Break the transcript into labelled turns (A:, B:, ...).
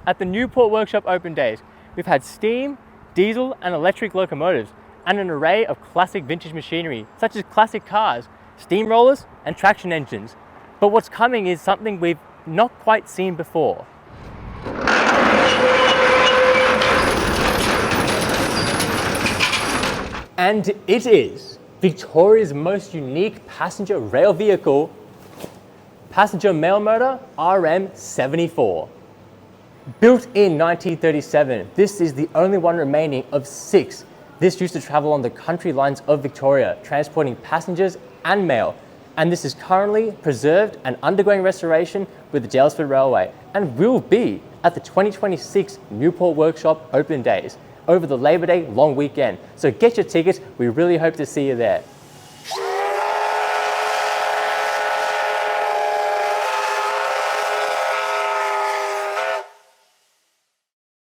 A: At the Newport Workshop Open Days, we've had steam, diesel and electric locomotives and an array of classic vintage machinery such as classic cars, steamrollers and traction engines. But what's coming is something we've not quite seen before. And it is Victoria's most unique passenger rail vehicle, passenger mail motor RM74. Built in 1937, this is the only one remaining of 6. This used to travel on the country lines of Victoria, transporting passengers and mail. And this is currently preserved and undergoing restoration with the Daylesford Railway and will be at the 2026 Newport Workshop Open Days over the Labor Day long weekend. So get your tickets, we really hope to see you there.